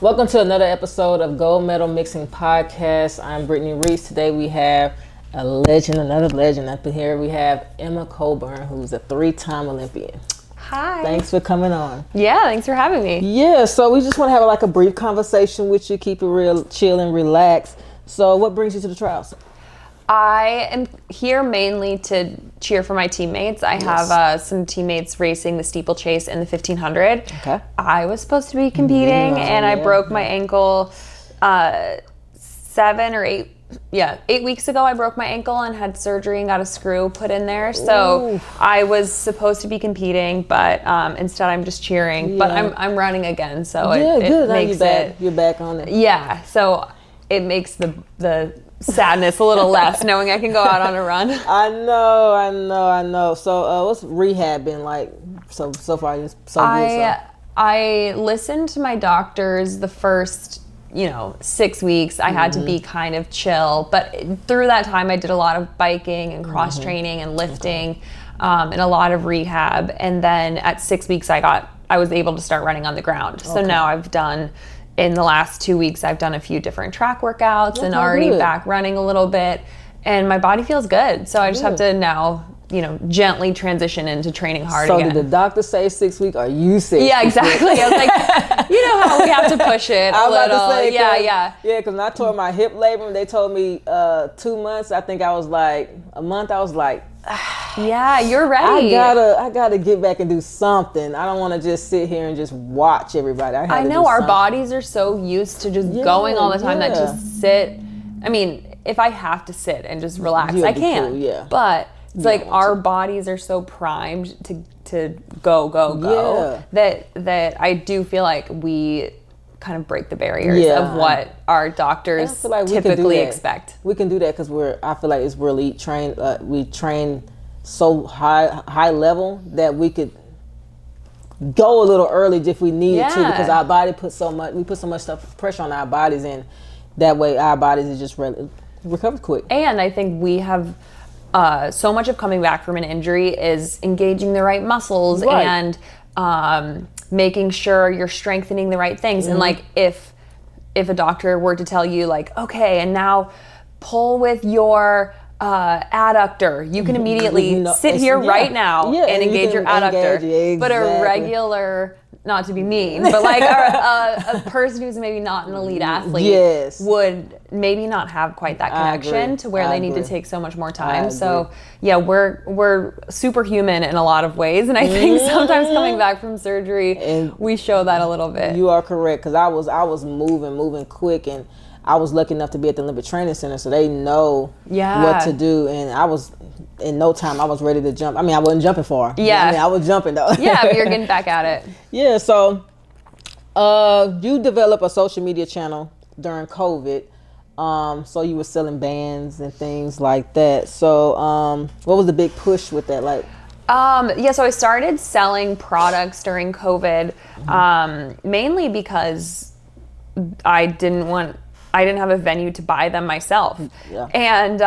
Welcome to another episode of Gold Medal Mixing Podcast. I'm Brittney Reese. Today we have a legend, another legend up in here. We have Emma Coburn, who's a 3-time Olympian. Hi. Thanks for coming on. Yeah, thanks for having me. Yeah, so we just want to have a brief conversation with you, keep it real chill and relaxed. So what brings you to the trials? I am here mainly to cheer for my teammates. I have some teammates racing the steeplechase in the 1500. Okay. I was supposed to be competing, and I broke my ankle 8 weeks ago. I broke my ankle and had surgery and got a screw put in there. So Ooh. I was supposed to be competing, but instead I'm just cheering. Yeah. But I'm running again, so Yeah, it good. makes You're back on it. Yeah, so it makes the sadness a little less knowing I can go out on a run. I know. So what's rehab been like so far? I listened to my doctors the first 6 weeks. I had to be kind of chill, but through that time I did a lot of biking and cross training and lifting, and a lot of rehab. And then at 6 weeks I was able to start running on the ground. So now in the last 2 weeks, I've done a few different track workouts and already back running a little bit, and my body feels good. So I just have to now, gently transition into training hard again. So did the doctor say 6 weeks? Or you said? Yeah, exactly. I was like, how we have to push it a little. Yeah, because when I tore my hip labrum, they told me 2 months. I think I was like a month. I was like, yeah, you're ready. I gotta get back and do something. I don't want to just sit here and just watch everybody. I know our bodies are so used to just going all the time that just sit. I mean, if I have to sit and just relax, I can. Cool, but it's like our bodies are so primed to go that I do like we kind of break the barriers of what our doctors typically expect. We can do that because I feel like it's really trained. We train so high level that we could go a little early if we needed to, because our body put so much pressure on our bodies, and that way our bodies is just recover quick. And I think we have so much of coming back from an injury is engaging the right muscles and making sure you're strengthening the right things. And like if a doctor were to tell you okay, and now pull with your adductor, you can immediately sit here right now and engage your adductor. But a regular, not to be mean, but a person who's maybe not an elite athlete would maybe not have quite that connection to where they need to take so much more time. So we're superhuman in a lot of ways, and I think sometimes coming back from surgery, we show that a little bit. You are correct, because I was moving quick, and I was lucky enough to be at the Olympic Training Center, so they know what to do, and I was, in no time, I was ready to jump. I mean, I wasn't jumping far. Yeah. I was jumping though. Yeah, but you're getting back at it. Yeah, so you developed a social media channel during COVID. So you were selling bands and things like that. So what was the big push with that? So I started selling products during COVID, mainly because I didn't have a venue to buy them myself. Yeah. And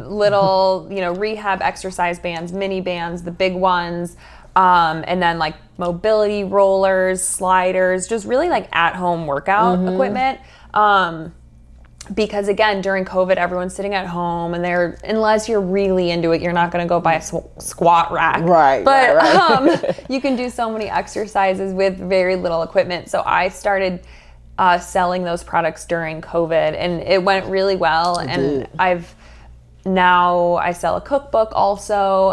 little, rehab exercise bands, mini bands, the big ones, and then mobility rollers, sliders, just really at-home workout equipment. Because again, during COVID, everyone's sitting at home, and unless you're really into it, you're not going to go buy a squat rack. Right. But you can do so many exercises with very little equipment. So I started selling those products during COVID, and it went really well. I sell a cookbook also.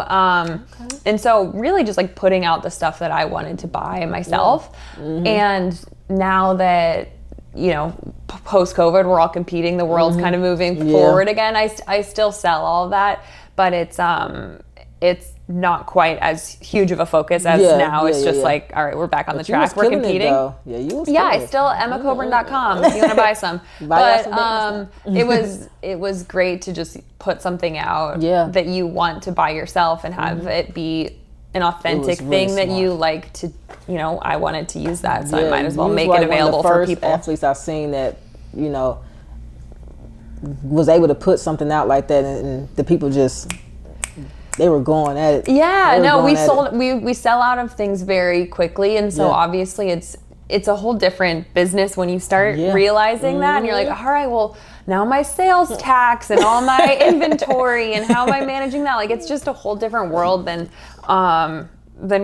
And so really just putting out the stuff that I wanted to buy myself. Yeah. And now that, post-COVID, we're all competing, the world's kind of moving forward again. I still sell all of that, but it's not quite as huge of a focus as now. It's just all right, we're back on the track. We're competing. I still emmacoburn.com if you want to buy some. But it was great to just put something out that you want to buy yourself and have it be an authentic thing that you like to, I wanted to use that, so I might as well make it available for people. One of the first athletes I've seen that, was able to put something out like that, and the people just they were going at it. Yeah, no, we sell out of things very quickly, and so obviously it's a whole different business when you start realizing that, and you're like, all right, well, now my sales tax and all my inventory and how am I managing that? Like, it's just a whole different world than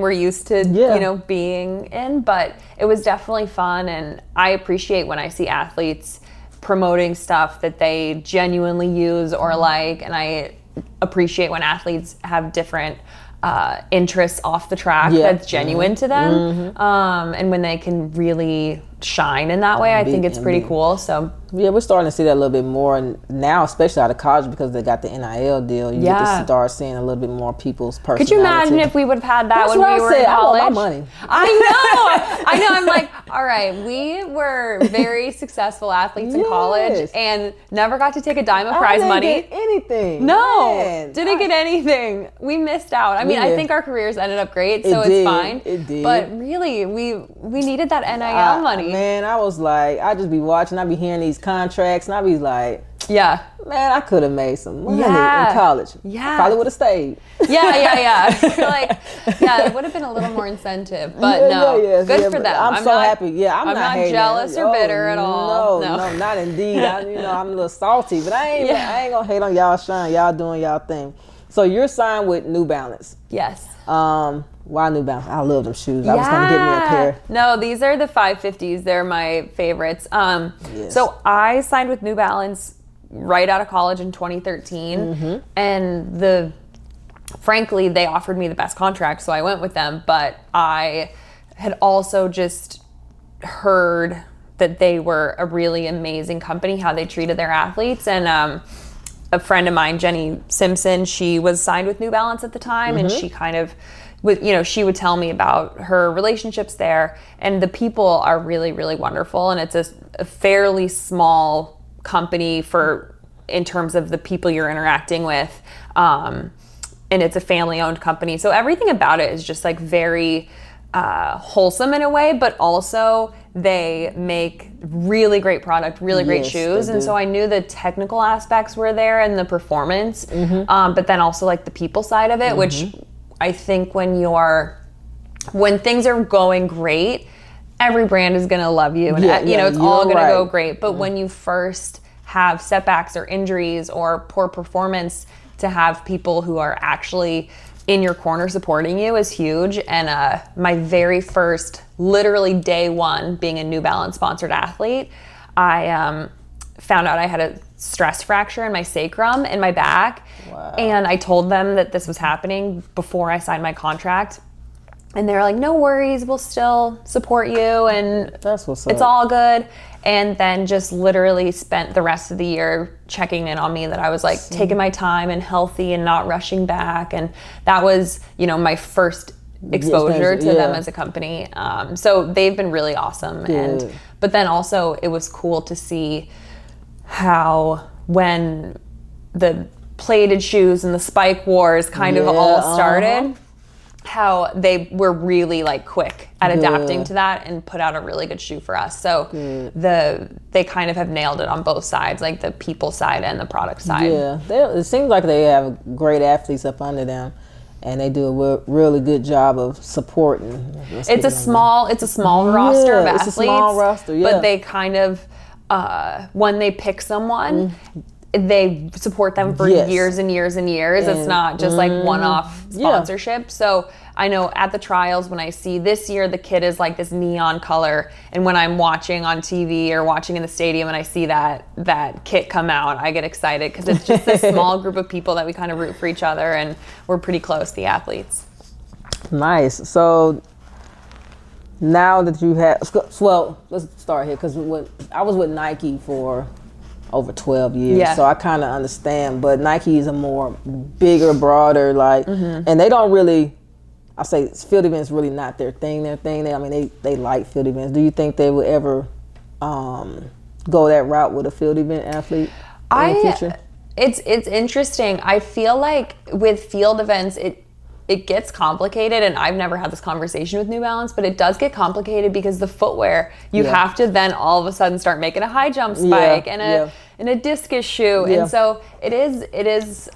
we're used to, you know, being in. But it was definitely fun, and I appreciate when I see athletes promoting stuff that they genuinely use or like, and I appreciate when athletes have different interests off the track that's genuine to them, and when they can really shine in that way. I think it's pretty cool. So yeah, we're starting to see that a little bit more now, especially out of college, because they got the NIL deal. You get to start seeing a little bit more people's personality. Could you imagine if we would have had that when we were in college? I want my money. I know. I'm like, all right, we were very successful athletes in college and never got to take a dime of prize money. Get anything. No, didn't get anything. We missed out. I mean, I think our careers ended up great, so it's fine. It did. But really, we needed that NIL money. Man, I was like, I'd just be watching, I'd be hearing these contracts, and I'd be like, man, I could have made some money in college. I probably would have stayed. Yeah. Like, it would have been a little more incentive, but good for them. I'm so happy. I'm not jealous or bitter at all. No, not indeed. I'm a little salty, but I ain't gonna hate on y'all shine. Y'all doing y'all thing. So you're signed with New Balance. Yes. Why New Balance? I love them shoes. I was gonna get me a pair. No, these are the 550s. They're my favorites. So I signed with New Balance right out of college in 2013, and frankly, they offered me the best contract, so I went with them. But I had also just heard that they were a really amazing company, how they treated their athletes, and a friend of mine, Jenny Simpson, she was signed with New Balance at the time, and she kind of, she would tell me about her relationships there, and the people are really, really wonderful, and it's a fairly small company in terms of the people you're interacting with, and it's a family-owned company, so everything about it is just like very wholesome in a way, but also they make really great product, really great shoes, and so I knew the technical aspects were there and the performance, but then also like the people side of it, which I think when things are going great, every brand is going to love you, and it's all going to go great. But when you first have setbacks or injuries or poor performance, to have people who are actually in your corner supporting you is huge. And my very first, literally day one, being a New Balance sponsored athlete, I found out I had a stress fracture in my sacrum in my back. Wow. And I told them that this was happening before I signed my contract. And they're like, no worries, we'll still support you, and that's what's up. It's all good. And then just literally spent the rest of the year checking in on me, that I was like taking my time and healthy and not rushing back. And that was, my first exposure to them as a company. So they've been really awesome. Good. But then also it was cool to see how when the plated shoes and the spike wars kind of all started, how they were really like quick at adapting to that and put out a really good shoe for us. So they kind of have nailed it on both sides, like the people side and the product side. Yeah, it seems like they have great athletes up under them, and they do a really good job of supporting. It's a small roster of athletes. It's a small roster, but they kind of when they pick someone, they support them for years and years and years. And it's not just like one-off sponsorship. So I know at the trials, when I see this year, the kit is like this neon color. And when I'm watching on TV or watching in the stadium and I see that kit come out, I get excited, because it's just this small group of people that we kind of root for each other, and we're pretty close, the athletes. Nice. So now that you have, well, let's start here, because I was with Nike for over 12 years, so I kind of understand, but Nike is a more bigger, broader, and they don't really, I say field events really not their thing. They like field events. Do you think they would ever go that route with a field event athlete in the future? It's interesting. I feel like with field events, it gets complicated, and I've never had this conversation with New Balance, but it does get complicated because the footwear, you have to then all of a sudden start making a high jump spike and a discus shoe. And so it is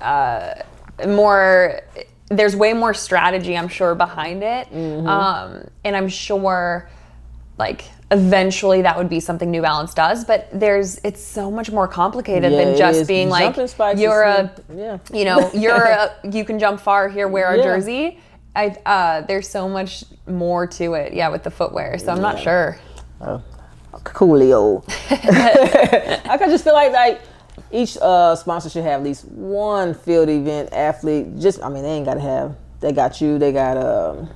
more, there's way more strategy, I'm sure, behind it. And I'm sure like eventually that would be something New Balance does, but it's so much more complicated than just being like you can jump far here, wear a jersey. There's so much more to it, with the footwear. So I'm not sure. Coolio. I can just feel like each sponsor should have at least one field event athlete. They ain't gotta have. They got you. They got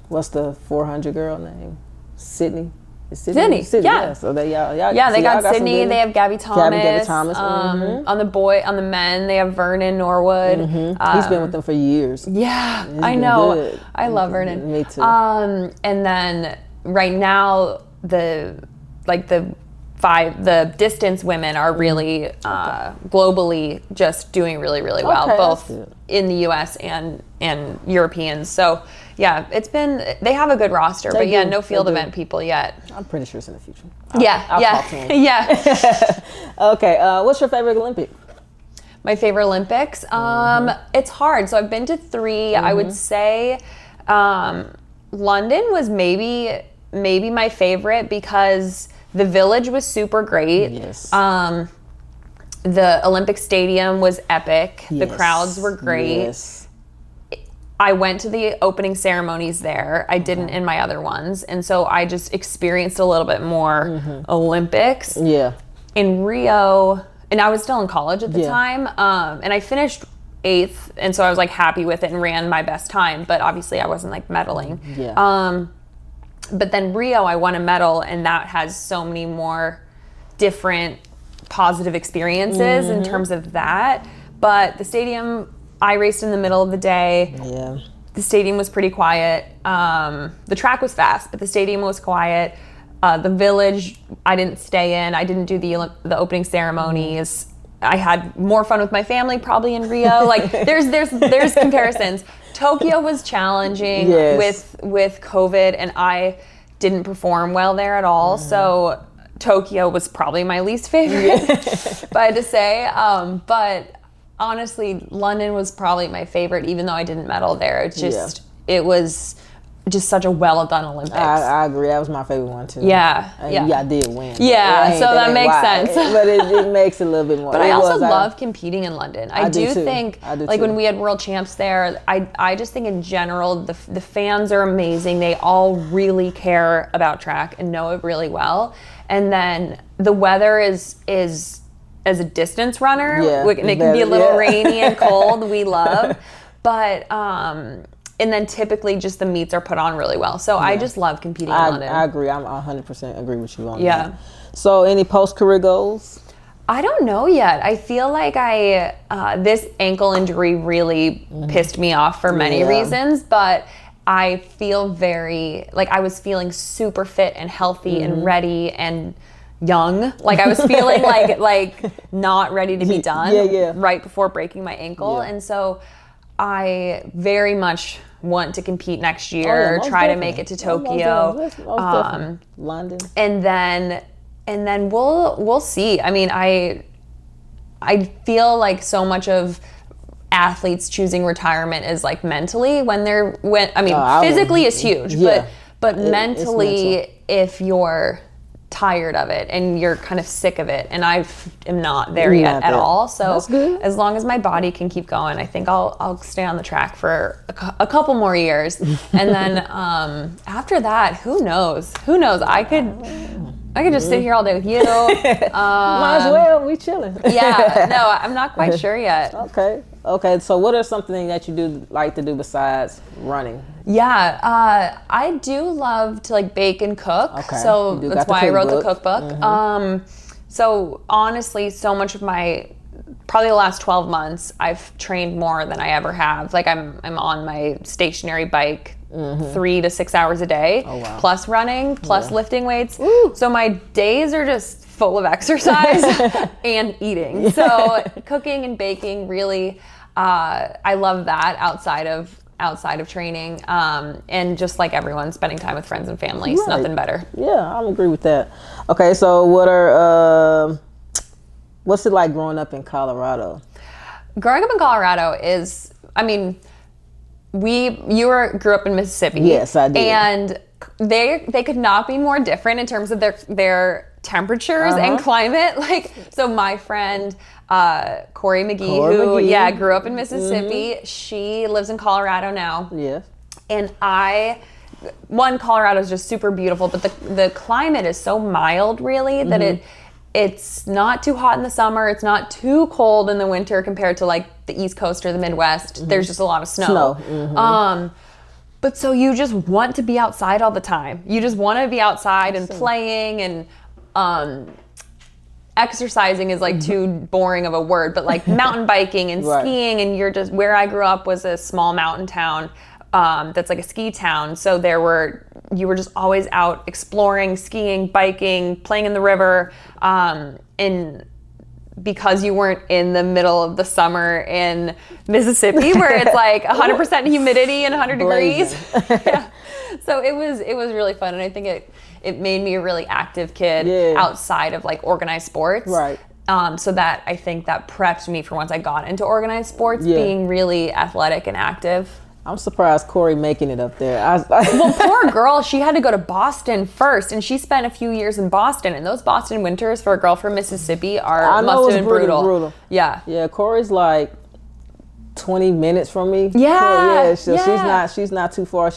what's the 400 girl name? Sydney. Sydney. Yeah. So they they got Sydney. They have Gabby Thomas. On the men, they have Vernon Norwood. He's been with them for years. Yeah, I know. Good. I love Vernon. Me too. And then right now the distance women are really globally just doing really, really well, both in the U.S. and Europeans. So they have a good roster, no field event people yet. I'm pretty sure it's in the future. I'll talk to them. Yeah. Okay, what's your favorite Olympic? My favorite Olympics? It's hard. So I've been to 3. I would say London was maybe my favorite because the Village was super great. Yes. The Olympic Stadium was epic. Yes. The crowds were great. Yes. I went to the opening ceremonies there. I didn't in my other ones. And so I just experienced a little bit more Olympics. Yeah. In Rio, and I was still in college at the time, and I finished 8th, and so I was like happy with it and ran my best time, but obviously I wasn't like medaling. Yeah. But then Rio, I won a medal, and that has so many more different positive experiences in terms of that. But the stadium, I raced in the middle of the day. Yeah. The stadium was pretty quiet. The track was fast, but the stadium was quiet. The Village, I didn't stay in. I didn't do the opening ceremonies. I had more fun with my family probably in Rio. Like there's comparisons. Tokyo was challenging with COVID, and I didn't perform well there at all. So Tokyo was probably my least favorite, if I had to say. But honestly, London was probably my favorite, even though I didn't medal there. It was just such a well done Olympics. I agree. That was my favorite one too. Yeah. I did win. Yeah, so that makes sense. But it makes it a little bit more. But I also love competing in London. I do think, when we had world champs there, I just think in general, the fans are amazing. They all really care about track and know it really well. And then the weather is as a distance runner, it can be a little rainy and cold. We love. But, and then typically just the meets are put on really well. So I just love competing in London. I agree. I'm 100% agree with you on that. So any post-career goals? I don't know yet. I feel like this ankle injury really pissed me off for many reasons, but I feel I was feeling super fit and healthy and ready and young. Like I was feeling like not ready to be done right before breaking my ankle. And so I very much want to compete next year, try to make it to Tokyo, London, and then we'll see. I mean, I feel like so much of athletes choosing retirement is like mentally physically is huge, but mentally, if you're tired of it and you're kind of sick of it, and I am not there yet at all. So as long as my body can keep going, I think I'll stay on the track for a couple more years, and then after that, who knows? I could just sit here all day with you. Might as well. We chilling. No, I'm not quite sure yet. Okay. So what are something that you do like to do besides running? I do love to bake and cook. Okay. So that's why I wrote the cookbook. So honestly, so much of probably the last 12 months, I've trained more than I ever have. Like I'm on my stationary bike 3 to 6 hours a day, plus running, plus lifting weights. Ooh. So my days are just full of exercise and eating. So cooking and baking really, I love that outside of training, and just like everyone, spending time with friends and family is nothing better. Yeah, I agree with that. Okay, so what's it like growing up in Colorado? Growing up in Colorado is, I mean, you grew up in Mississippi. Yes, I did. And they could not be more different in terms of their temperatures and climate. Like, so my friend Corey McGee, grew up in Mississippi. She lives in Colorado now. Yes. And Colorado is just super beautiful, but the climate is so mild, really, that it's not too hot in the summer. It's not too cold in the winter compared to like the East Coast or the Midwest. There's just a lot of snow. But so you just want to be outside all the time. You just want to be outside and playing, and exercising is like too boring of a word, but like mountain biking and skiing, and you're just, where I grew up was a small mountain town that's like a ski town. So you were just always out exploring, skiing, biking, playing in the river, and because you weren't in the middle of the summer in Mississippi where it's like 100% humidity and 100 degrees. So it was really fun, and I think it made me a really active kid outside of like organized sports. Right. So that, I think that prepped me for once I got into organized sports, being really athletic and active. I'm surprised Corey making it up there. Well, poor girl, she had to go to Boston first, and she spent a few years in Boston, and those Boston winters for a girl from Mississippi must have been brutal. Yeah, Corey's like 20 minutes from me. She's not too far.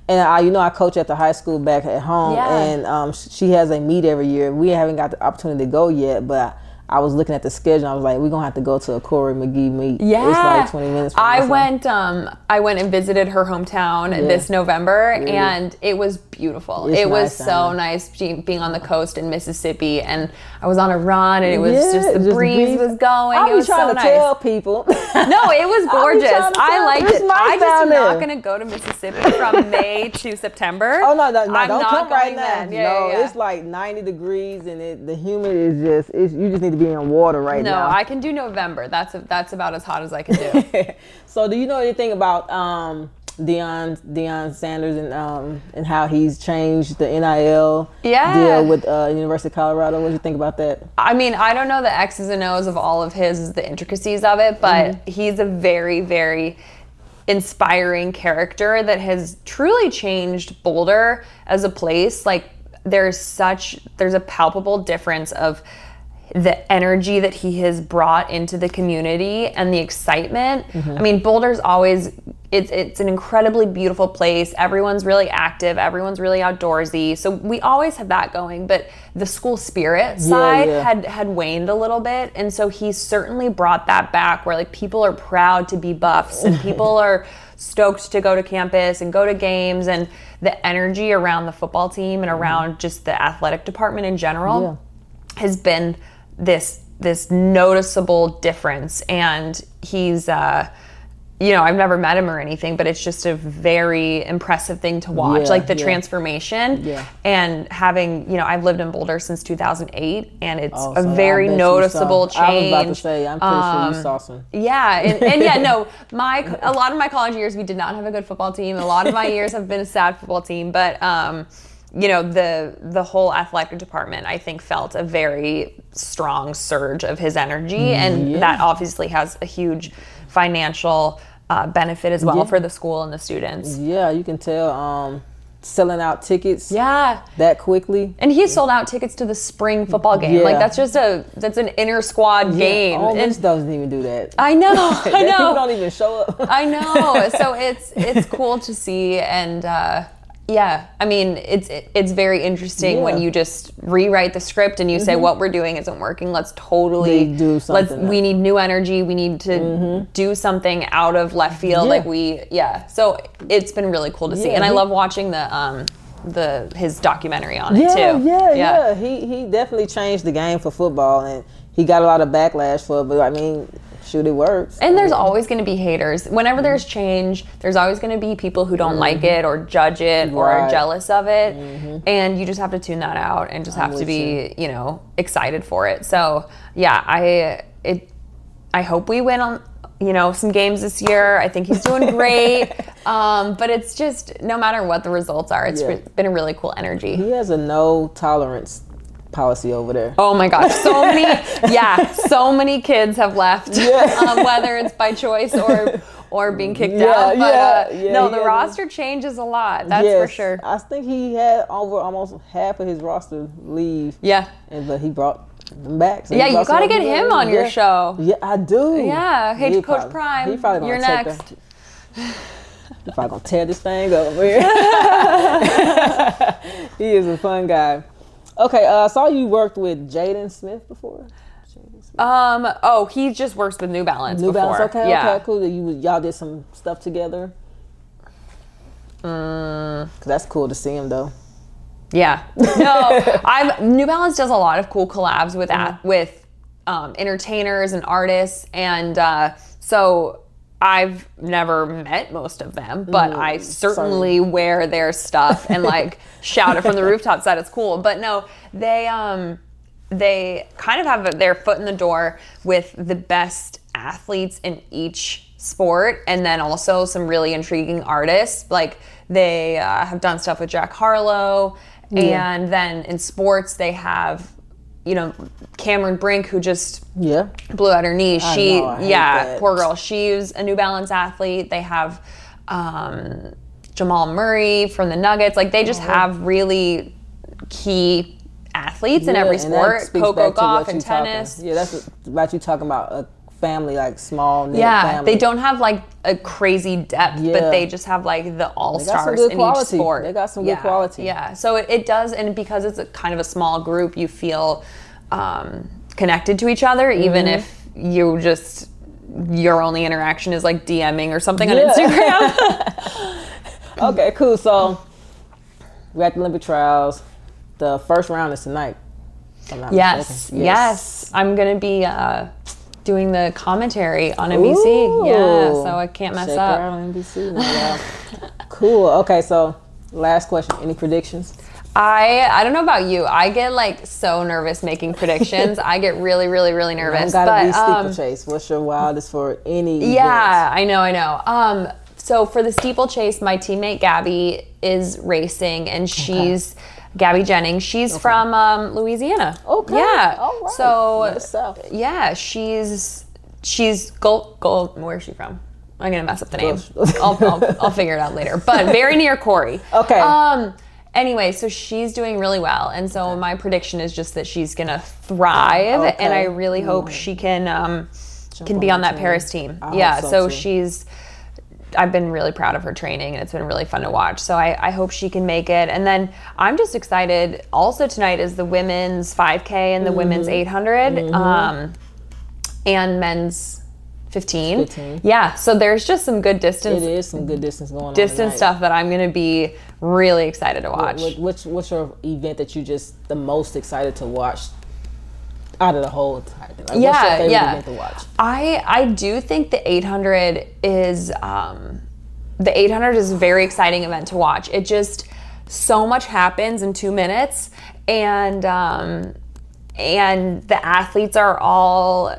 I coach at the high school back at home, and she has a meet every year. We haven't got the opportunity to go yet, but I was looking at the schedule. I was like, we're gonna have to go to a Corey McGee meet. Yeah, it's like 20 minutes. I went and visited her hometown this November, and it was beautiful. It was so nice being on the coast in Mississippi, and I was on a run, and it was just the breeze was going. I was trying to tell people. No, it was gorgeous. I liked it. I just am not gonna go to Mississippi from May to September. Oh no, I'm don't come right now. It's like 90 degrees, and the humid is just you just need to be in water right now. No, I can do November. That's about as hot as I can do. So do you know anything about Deion Sanders and how he's changed the NIL deal with University of Colorado? What do you think about that? I mean, I don't know the X's and O's of all of the intricacies of it, but he's a very, very inspiring character that has truly changed Boulder as a place. Like, there's a palpable difference of the energy that he has brought into the community and the excitement. I mean, Boulder's always, it's an incredibly beautiful place. Everyone's really active. Everyone's really outdoorsy. So we always have that going, but the school spirit side had waned a little bit. And so he's certainly brought that back, where like people are proud to be Buffs and people are stoked to go to campus and go to games, and the energy around the football team and around just the athletic department in general has been this noticeable difference. And he's I've never met him or anything, but it's just a very impressive thing to watch, like the transformation. And having, I've lived in Boulder since 2008, and it's a very noticeable change. I was about to say, I'm pretty sure you saw some. Yeah, and a lot of my college years, we did not have a good football team. A lot of my years have been a sad football team, but the whole athletic department, I think, felt a very strong surge of his energy, and that obviously has a huge financial benefit as well for the school and the students. Yeah, you can tell selling out tickets that quickly. And he sold out tickets to the spring football game. Like, that's an inter squad game. Ole Miss doesn't even do that. I know. People don't even show up. I know. So it's cool to see, and I mean, it's very interesting when you just rewrite the script and you say, what we're doing isn't working. Let's totally do something. We need new energy. We need to do something out of left field. So it's been really cool to see. And I love watching his documentary on it too. Yeah. He definitely changed the game for football, and he got a lot of backlash for it, but I mean, shoot, it works. And there's always going to be haters. Whenever there's change, there's always going to be people who don't like it or judge it or are jealous of it. And you just have to tune that out and just have to be, excited for it. So, I hope we win on, some games this year. I think he's doing great. But it's just, no matter what the results are, it's been a really cool energy. He has a no tolerance policy over there. Oh my gosh, so many kids have left, whether it's by choice or being kicked out. But no, the roster changes a lot. That's for sure. I think he had over almost half of his roster leave. Yeah. But he brought them back. So you got to get him on your show. Yeah, I do. Yeah. Hey, Coach Prime, you're next. He's probably going to tear this thing up over here. He is a fun guy. Okay, I saw you worked with Jaden Smith before. He just works with New Balance. New before. Balance, okay, cool. Y'all did some stuff together. Cause that's cool to see him though. Yeah, no, New Balance does a lot of cool collabs with entertainers and artists, and so I've never met most of them, but I certainly wear their stuff and like shout it from the rooftops that it's cool. But no, they kind of have their foot in the door with the best athletes in each sport, and then also some really intriguing artists. Like they have done stuff with Jack Harlow, and then in sports they have, Cameron Brink, who just blew out her knee. Poor girl. She's a New Balance athlete. They have Jamal Murray from the Nuggets. Like they just have really key athletes in every sport. Coco Gauff and tennis. That's about you talking about a family, like small knit family. They don't have like a crazy depth, but they just have like the all-stars in each sport. They got some good quality. Yeah, so it does, and because it's a kind of a small group, you feel connected to each other, even if your only interaction is like DMing or something on Instagram. Okay, cool. So we're at the Olympic trials. The first round is tonight. Yes. I'm going to be doing the commentary on NBC. Yeah, so I can't mess up. Check her out on NBC. Cool. Okay, so last question. Any predictions? I don't know about you. I get like so nervous making predictions. I get really, really, really nervous. Gotta be steeplechase. What's your wildest for any event? Yeah, I know. So for the steeplechase, my teammate Gabby is racing, and she's Gabby Jennings. She's from Louisiana. Okay. Yeah. All right. So yeah, she's gold. Where's she from? I'm gonna mess up the name. I'll figure it out later. But very near Corey. Okay. Anyway, so she's doing really well, and so my prediction is just that she's gonna thrive, and I really hope she can be on that Paris team. I've been really proud of her training, and it's been really fun to watch. So I hope she can make it. And then I'm just excited. Also tonight is the women's 5K and the women's 800 and men's 15. Yeah, so there's just some good distance. It is some good distance going on. Distance stuff that I'm going to be really excited to watch. What's your event that you just the most excited to watch out of the whole entire thing? Like, what's your favorite event to watch? I do think the 800 is a very exciting event to watch. It just so much happens in 2 minutes, and the athletes are all.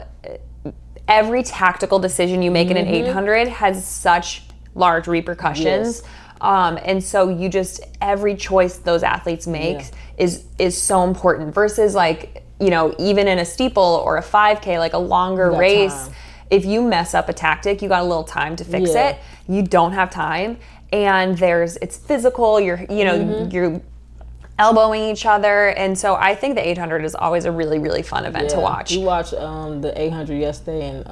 Every tactical decision you make in an 800 has such large repercussions. And so every choice those athletes make is so important versus like, even in a steeple or a 5K, like a longer race, time. If you mess up a tactic, you got a little time to fix it. You don't have time. And it's physical, you're elbowing each other, and so I think the 800 is always a really, really fun event to watch. We watched the 800 yesterday, and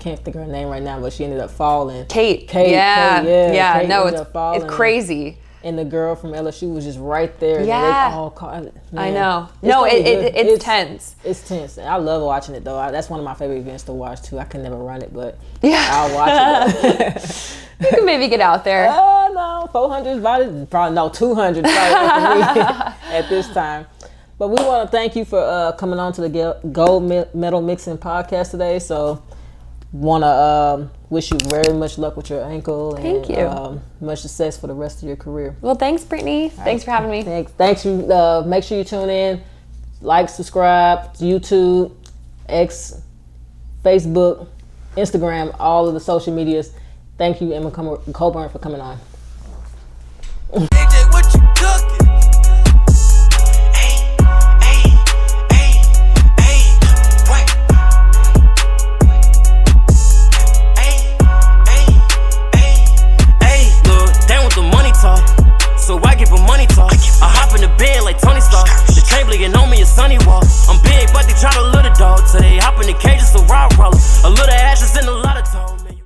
can't think of her name right now, but she ended up falling. Kate. Kate, no, it's crazy. And the girl from LSU was just right there. Yeah. And they all caught it. I know. It's tense. It's tense. I love watching it, though. That's one of my favorite events to watch, too. I can never run it, but I'll watch it. You can maybe get out there. No, 400 is probably no 200 probably for me at this time. But we want to thank you for coming on to the Gold Medal Mixing podcast today. So, want to wish you very much luck with your ankle. Thank you. Much success for the rest of your career. Well, thanks, Brittney. Thanks for having me. Thanks. Make sure you tune in, like, subscribe to YouTube, X, Facebook, Instagram, all of the social medias. Thank you, Emma Coburn, for coming on.